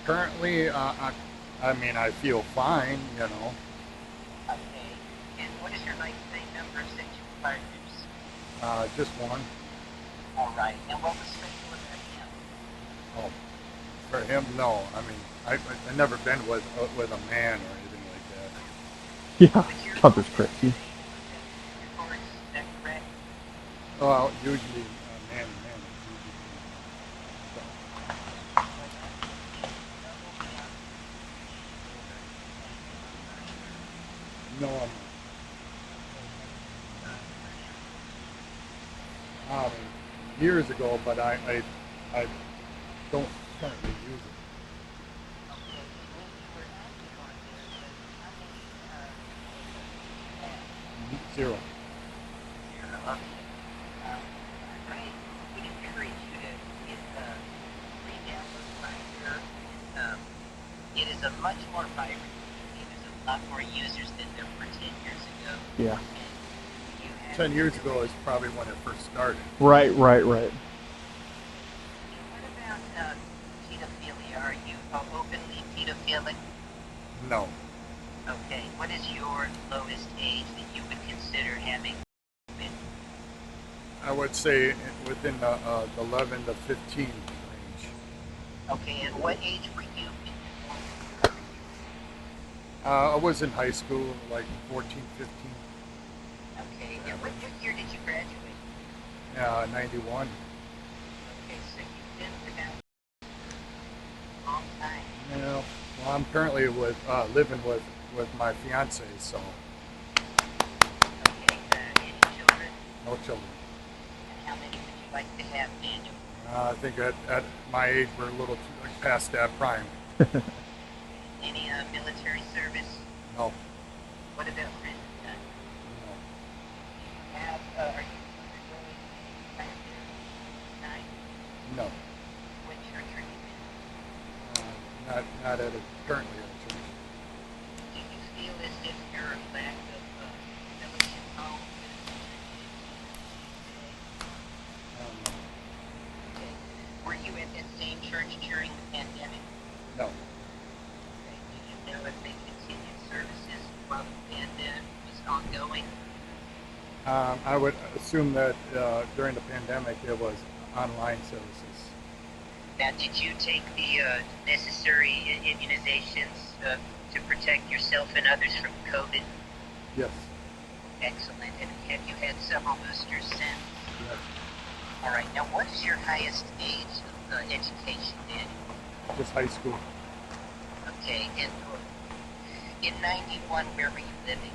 Currently, I mean, I feel fine, you know. Okay. And what is your lifetime number of sexual partners? Just one. All right. And what was special about him? Oh, for him, no. I mean, I've never been with a man or anything like that. Yeah, Was your Gunther's crazy. Reports, is that correct? Well, usually man and man. No, years ago, but I don't currently use it. Okay. When you were active on there, how many Zero. Okay. I would encourage you to get re-download Finder. It is a much more vibrant community. There's a lot more users than there were 10 years ago. Yeah. And you have 10 years ago is probably when it first started. Right. What about pedophilia? Are you openly pedophilic? No. Okay. What is your lowest age that you would consider having been? I would say within the 11 to 15 range. Okay. And what age were you in I was in high school, like 14, 15, Okay. And what year did you graduate? 91. Okay. So you've been without a long time. Yeah. Well, I'm currently living with my fiance, so Okay. Any children? no children. And how many would you like to have, Daniel? I think at my age we're a little too past that prime. Any military service? No. What about prison time? No. Are you undergoing any kind of time? No. What church are you in? Not at a currently at a church. Do you feel as if your lack of fellowship home okay. Were you at that same church during the pandemic? No. Okay. Do you know if they continued services while the pandemic was ongoing? I would assume that during the pandemic it was online services. Now, did you take the necessary immunizations to protect yourself and others from COVID? Yes. Excellent. And have you had several boosters since? Yes. All right. Now, what is your highest age of education, Daniel? Just high school. Okay, and in 91, where were you living?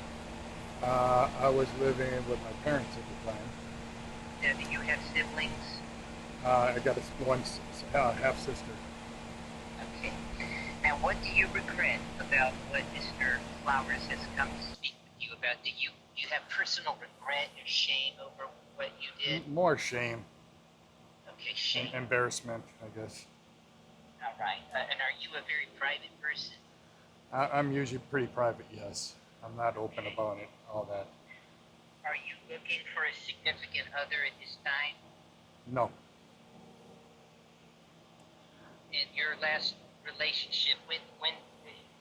I was living with my parents at the time. Do you have siblings? I got one half sister. Okay. Now, what do you regret about what Mr. Flowers has come to speak with you about? Do you have personal regret or shame over what you did? More shame Okay, and shame. embarrassment, I guess. All right. And are you a very private person? I'm usually pretty private, yes. I'm not open about it, all that. Are you looking for a significant other at this time? No. In your last relationship with when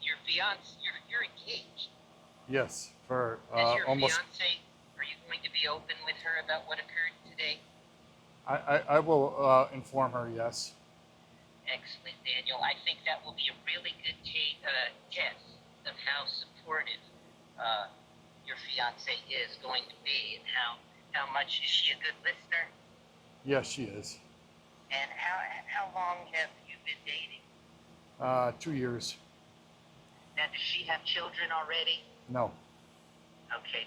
your fiance, you're engaged. Yes, for As your almost. fiance, are you going to be open with her about what occurred today? I will inform her, yes. Excellent, Daniel. I think that will be a really good test of how supportive your fiance is going to be, and how much is she a good listener? Yes, she is. And how long have you been dating? 2 years. Now, does she have children already? No. Okay.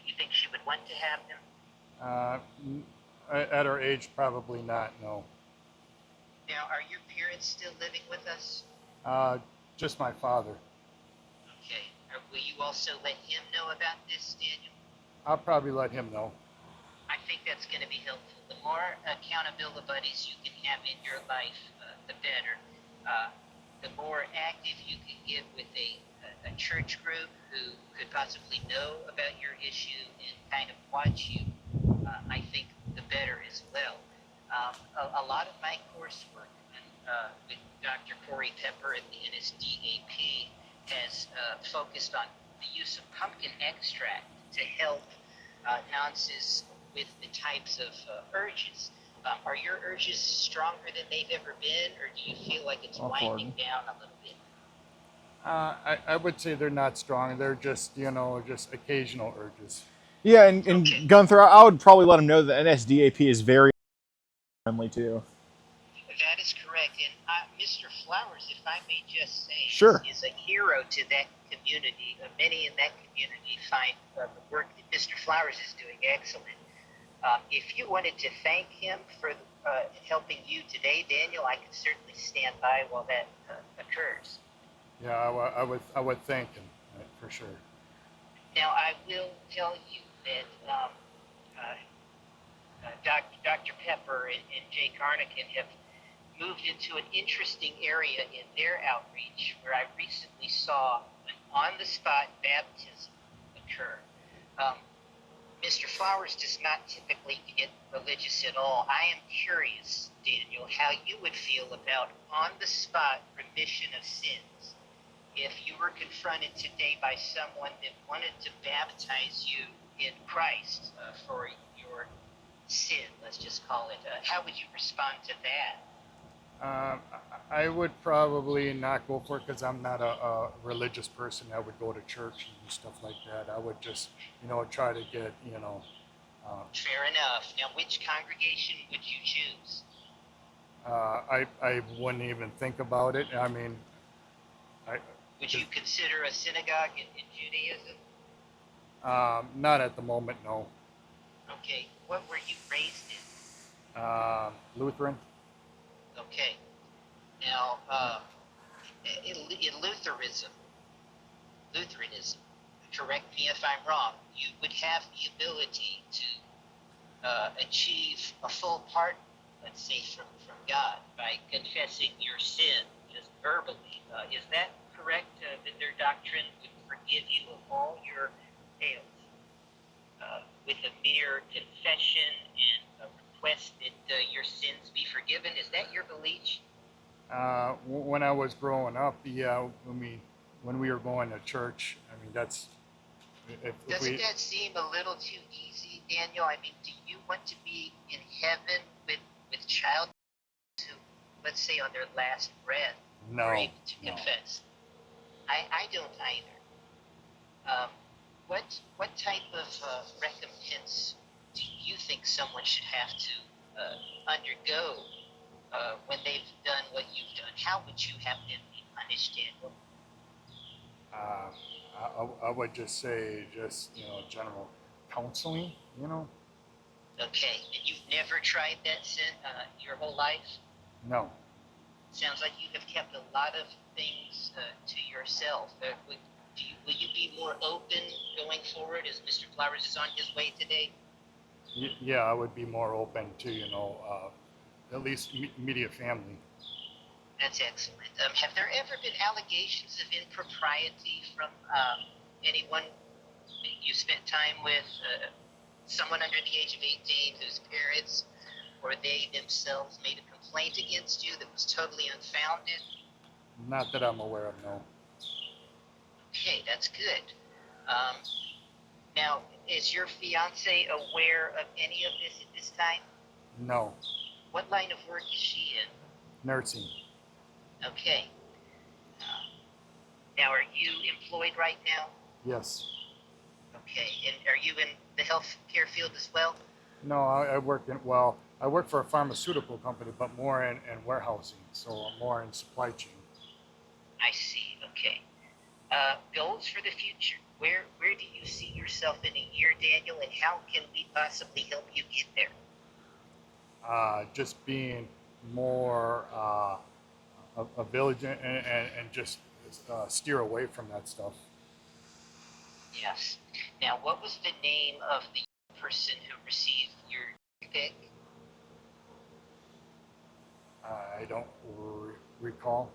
You think she would want to have them? At her age, probably not, no. Now, are your parents still living with us? Just my father. Okay. Will you also let him know about this, Daniel? I'll probably let him know. I think that's going to be helpful. The more accountability buddies you can have in your life, the better. The more active you can get with a church group who could possibly know about your issue and kind of watch you, I think the better as well. A lot of my coursework with Dr. Corey Pepper at the NSDAP has focused on the use of pumpkin extract to help nonces with the types of urges. Are your urges stronger than they've ever been, or do you feel like it's winding down a little bit? I would say they're not strong. They're just, just occasional urges. Yeah, and Okay. Gunther, I would probably let him know that NSDAP is very friendly too. That is correct. And Mr. Flowers, if I may just say, Sure. is a hero to that community. Many in that community find the work that Mr. Flowers is doing excellent. If you wanted to thank him for helping you today, Daniel, I could certainly stand by while that occurs. Yeah, I would thank him, for sure. Now, I will tell you that Dr. Pepper and Jay Carnican have moved into an interesting area in their outreach where I recently saw an on-the-spot baptism occur. Mr. Flowers does not typically get religious at all. I am curious, Daniel, how you would feel about on-the-spot remission of sins if you were confronted today by someone that wanted to baptize you in Christ for your sin, let's just call it. How would you respond to that? I would probably not go for it because I'm not a religious person. I would go to church and stuff like that. I would just, try to get, Fair enough. Now, which congregation would you choose? I wouldn't even think about it. I mean, Would you consider a synagogue in Judaism? not at the moment, no. Okay. What were you raised in? Lutheran? Okay. Now, in Lutheranism, correct me if I'm wrong, you would have the ability to achieve a full pardon, let's say, from God by confessing your sin just verbally. Is that correct? That their doctrine would forgive you of all your fails with a mere confession and a request that your sins be forgiven? Is that your belief? When I was growing up, yeah, when we were going to church, I mean, that's, if Doesn't we, that seem a little too easy, Daniel? I mean, do you want to be in heaven with child who, let's say, on their last breath, No, are able to no. confess? I don't either. What type of recompense do you think someone should have to undergo when they've done what you've done? How would you have them be punished, Daniel? I would just say general counseling. Okay, and you've never tried that since your whole life? No. Sounds like you have kept a lot of things to yourself. Will you be more open going forward as Mr. Flowers is on his way today? Yeah, I would be more open to at least immediate family. That's excellent. Have there ever been allegations of impropriety from anyone that you spent time with? Someone under the age of 18 whose parents or they themselves made a complaint against you that was totally unfounded? Not that I'm aware of, no. Okay, that's good. Um, Now, is your fiance aware of any of this at this time? No. What line of work is she in? Nursing. Okay. Now, are you employed right now? Yes. Okay. And are you in the healthcare field as well? No, I work for a pharmaceutical company, but more in warehousing, so I'm more in supply chain. I see. Okay. Goals for the future. Where do you see yourself in a year, Daniel, and how can we possibly help you get there? Just being more a village and just steer away from that stuff. Yes. Now, what was the name of the person who received your pick? I don't recall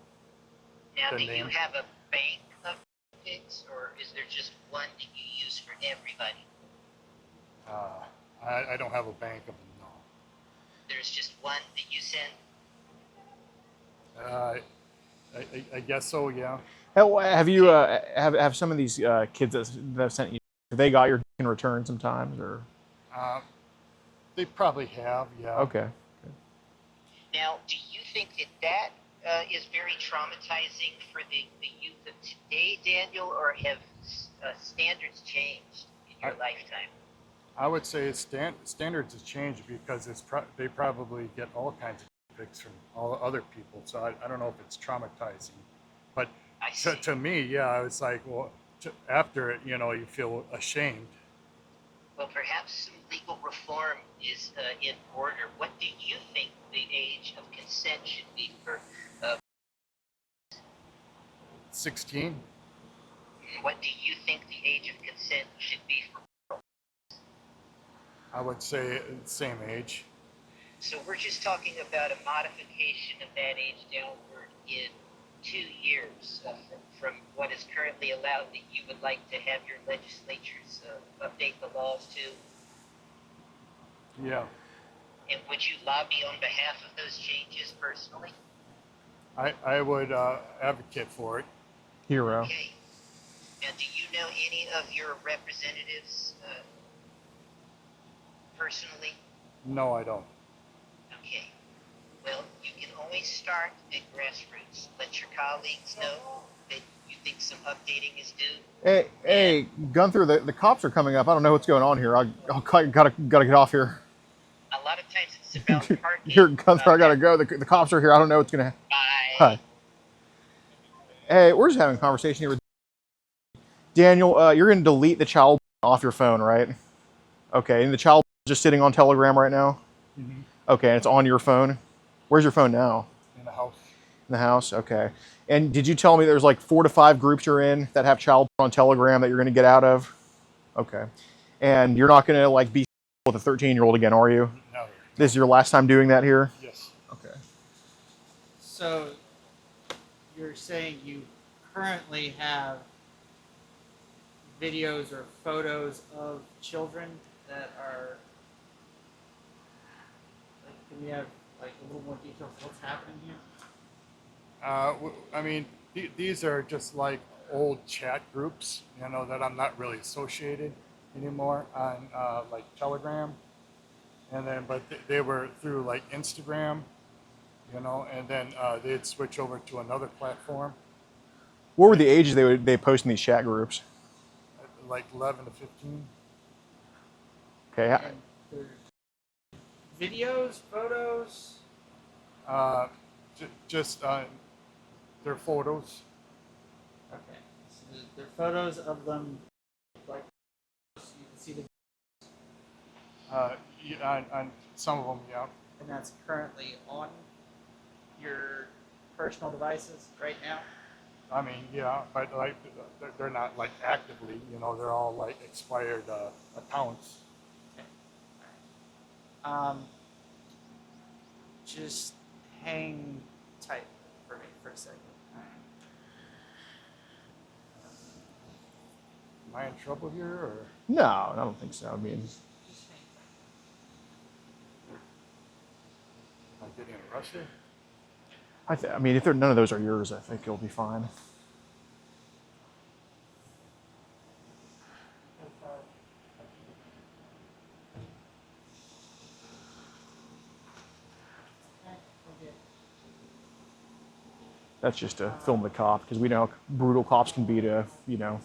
Now, the do name. you have a bank of picks, or is there just one that you use for everybody? I don't have a bank of them, no. There's just one that you send? I guess so, yeah. Have you have some of these kids that have sent you? Have they got your in return sometimes, or? They probably have, yeah. Okay. Now, do you think that is very traumatizing for the youth of today, Daniel, or have standards changed in your lifetime? I would say standards have changed because they probably get all kinds of pics from all other people. So I don't know if it's traumatizing, but to me, yeah, I was like, well, after it, you feel ashamed. Well, perhaps some legal reform is in order. What do you think the age of consent should be for? 16. What do you think the age of consent should be for? I would say same age. So we're just talking about a modification of that age downward in 2 years from what is currently allowed that you would like to have your legislatures update the laws to? Yeah. And would you lobby on behalf of those changes personally? I would advocate for it. Hero. Okay. Now, do you know any of your representatives personally? No, I don't. Okay. Well, you can always start at grassroots. Let your colleagues know that you think some updating is due. Hey, Gunther, the cops are coming up. I don't know what's going on here. I gotta get off here. A lot of times it's about parking. Here, Gunther, I gotta go. The cops are here. I don't know what's gonna. Bye. Hi. Hey, we're just having a conversation here with Daniel. You're gonna delete the child off your phone, right? Okay, and the child is just sitting on Telegram right now. Mm-hmm. Okay, and it's on your phone. Where's your phone now? In the house. In the house. Okay. And did you tell me there's like 4 to 5 groups you're in that have child on Telegram that you're gonna get out of? Okay. And you're not gonna like be with a 13-year-old again, are you? No. This is your last time doing that here? Yes. Okay. So you're saying you currently have videos or photos of children that are like, can we have like a little more detail of what's happening here? I mean, these are just like old chat groups, that I'm not really associated anymore on like Telegram, and then but they were through like Instagram, and then they'd switch over to another platform. What were the ages they post in these chat groups? Like 11 to 15. Okay. And there's videos, photos. Just their photos. Okay. So They're photos of them, like you can see the, On some of them, yeah. and that's currently on your personal devices right now. I mean, yeah, but like they're not like actively, you know, they're all like expired accounts. Just hang tight for me for a second. Am I in trouble here, or No, I don't think so. I mean, Just hang am I getting arrested? I mean, if none of those are yours, I think you'll be fine. That's just to film the cop, because we know how brutal cops can be to, you know.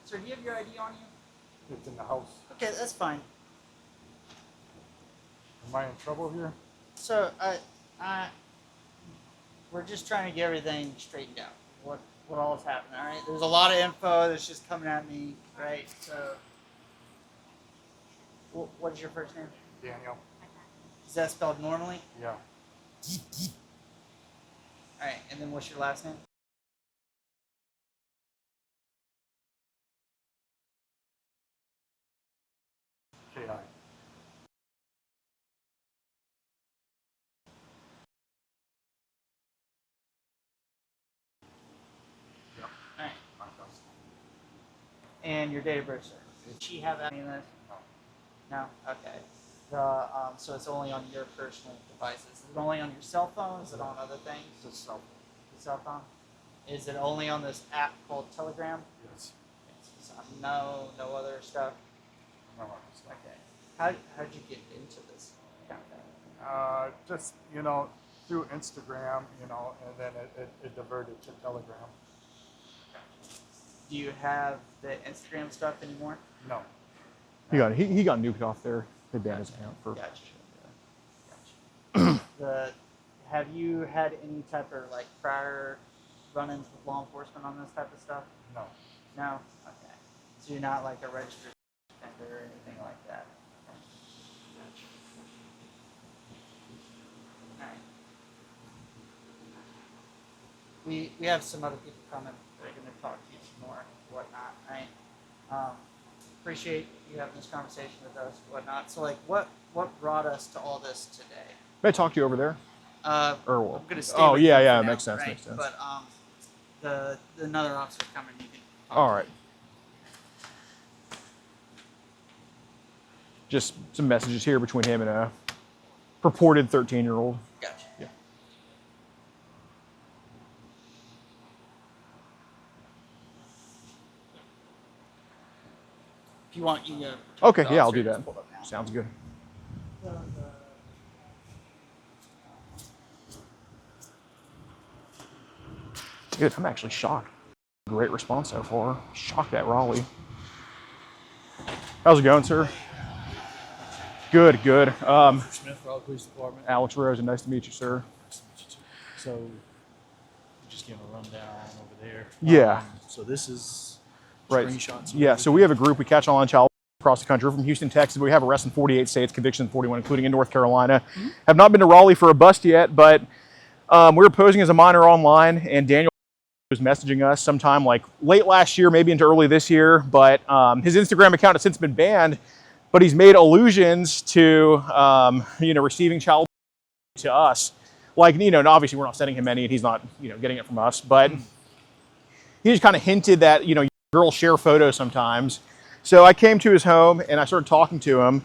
Sir, do you have your ID on you? It's in the house. Okay, that's fine. Am I in trouble here? So, we're just trying to get everything straightened out. What all is happening? All right. There's a lot of info that's just coming at me, right? So, what is your first name? Daniel? Is that spelled normally? Yeah. All right. And then what's your last name? K.I. Yeah. All right. And your date of birth, sir. Did she have any of this? No. Okay. So it's only on your personal devices. Is it only on your cell phone? Is it on other things? It's a cell Your cell phone? Is it only on this app called Telegram? phone. Yes. So no other stuff. No, it's not. Okay. How'd you get into this kind of thing? Just, you know, through Instagram, you know, and then it diverted to Telegram. Do you have the Instagram stuff anymore? No. He got nuked off there. They banned his account for. Gotcha. Have you had any type of like prior run-ins with law enforcement on this type of stuff? No. No. Okay. So you're not like a registered offender or anything like that. Okay. All right. We have some other people coming. They're going to talk to you some more, whatnot. Right. Appreciate you having this conversation with us, whatnot. So like, what brought us to all this today? May I talk to you over there? I'm Or gonna stay. oh with yeah, you yeah, for it now, makes sense, right? makes sense. But another officer's coming. You can talk All to right. Just some messages here between him and a purported 13-year-old. him. Gotcha. Yeah. If you want, you can go. Okay, yeah, I'll do that. Pull it up now. Sounds good. Dude, I'm actually shocked. Great response so far. Shocked at Raleigh. How's it going, sir? Good, good. Smith, Raleigh Police Department. Alex Rosen, nice to meet you, sir. Nice to meet you too. So, just giving a rundown over there. Yeah. So this is Right. screenshots. Yeah, so we have a group. We catch online child across the country. We're from Houston, Texas. We have arrests in 48 states, convictions in 41, including in North Carolina. Have not been to Raleigh for a bust yet, but we were posing as a minor online, and Daniel was messaging us sometime like late last year, maybe into early this year. But his Instagram account has since been banned, but he's made allusions to receiving child to us. Like, and obviously we're not sending him any, and he's not getting it from us, but he just kind of hinted that girls share photos sometimes. So I came to his home and I started talking to him,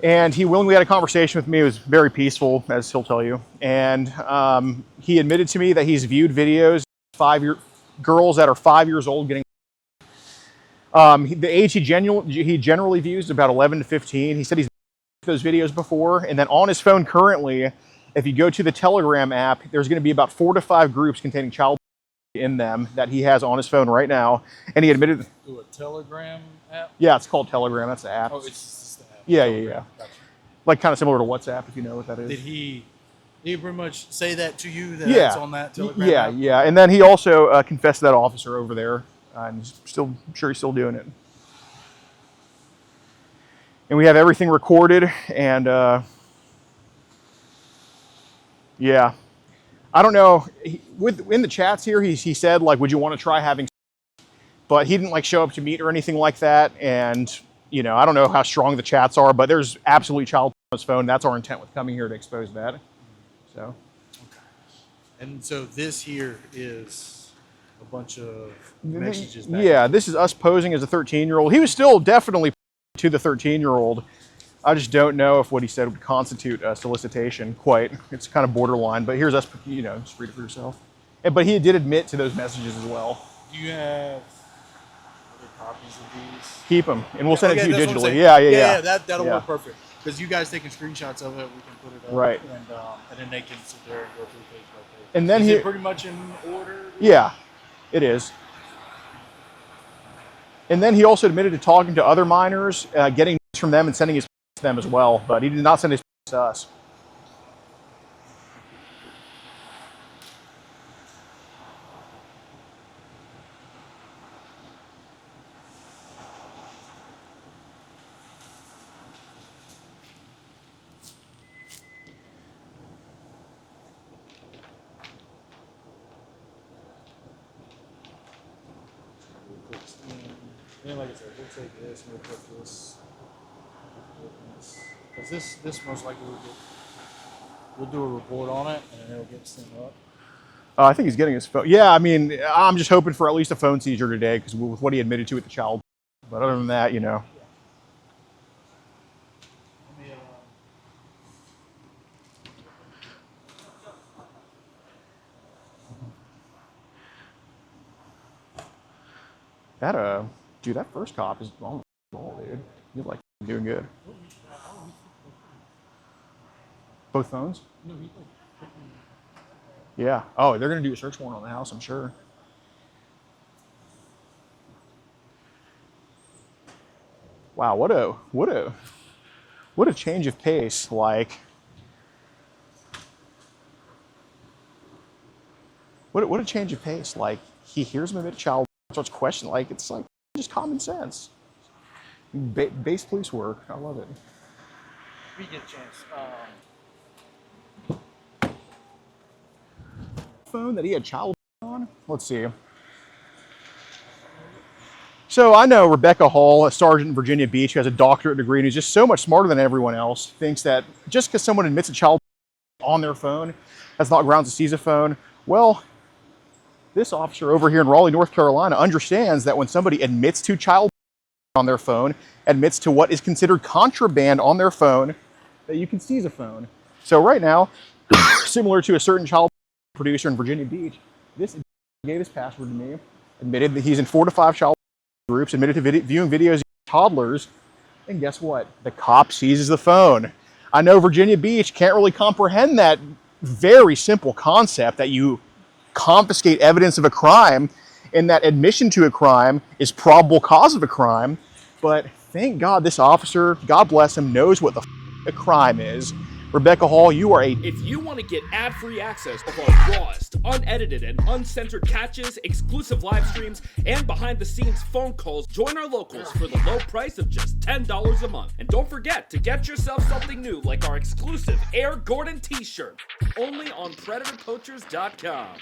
and he willingly had a conversation with me. It was very peaceful, as he'll tell you. And he admitted to me that he's viewed videos of girls that are 5 years old getting. The age he generally views is about 11 to 15. He said he's viewed those videos before, and then on his phone currently, if you go to the Telegram app, there's going to be about 4 to 5 groups containing child in them that he has on his phone right now. And he admitted. Through a Telegram app? Yeah, it's called Telegram. That's the app. Oh, it's just the app. Yeah, Telegram. yeah. Gotcha. like kind of similar to WhatsApp, if you know what that is. Did he pretty much say that to you? That Yeah. it's on that Telegram Yeah, app? yeah. And then he also confessed to that officer over there, and I'm sure he's still doing it. And we have everything recorded, and yeah. I don't know. In the chats here, he said, like, would you want to try having sex? But he didn't, like, show up to meet or anything like that. And, you know, I don't know how strong the chats are, but there's absolutely child on his phone. That's our intent with coming here, to expose that. So. Okay. And so this here is a bunch of messages back. Yeah, this is us posing as a 13-year-old. He was still definitely to the 13-year-old. I just don't know if what he said would constitute a solicitation quite. It's kind of borderline, but here's us, you know, just read it for yourself. But he did admit to those messages as well. Do you have other copies of these? Keep them, and we'll send it to you that's what I'm digitally. saying. Yeah. That'll Yeah. work perfect. Because you guys taking screenshots of it, we can put it up. Right. And then they can sit there and go through page by page. And then is he, it pretty much in order? yeah, it is. And then he also admitted to talking to other minors, getting from them and sending his to them as well, but he did not send his to us. Then, like I said, we'll take this and we'll put this. Because this most likely we'll do a report on it and then it'll get sent up. I think he's getting his phone. Yeah, I mean, I'm just hoping for at least a phone seizure today because with what he admitted to with the child. But other than that, you know. Let me, That dude, that first cop is on the ball, dude. He's like doing good. Both phones? Yeah. Oh, they're gonna do a search warrant on the house, I'm sure. Wow, what a change of pace. Like, what a change of pace. Like, he hears him admit child, starts questioning. Like, it's like just common sense. Base police work. I love it. If we get a chance. Phone that he had child on. Let's see. So I know Rebecca Hall, a sergeant in Virginia Beach, who has a doctorate degree and who's just so much smarter than everyone else, thinks that just because someone admits a child on their phone, that's not grounds to seize a phone. Well, this officer over here in Raleigh, North Carolina, understands that when somebody admits to child on their phone, admits to what is considered contraband on their phone, that you can seize a phone. So right now, similar to a certain child producer in Virginia Beach, this gave his password to me, admitted that he's in 4 to 5 child groups, admitted to viewing videos of toddlers, and guess what? The cop seizes the phone. I know Virginia Beach can't really comprehend that very simple concept that you confiscate evidence of a crime and that admission to a crime is probable cause of a crime, but thank God this officer, God bless him, knows what the a crime is. Rebecca Hall, you are a... If you want to get ad-free access of our rawest, unedited, and uncensored catches, exclusive live streams, and behind-the-scenes phone calls, join our locals for the low price of just $10 a month. And don't forget to get yourself something new like our exclusive Air Gordon t-shirt, only on PredatorPoachers.com.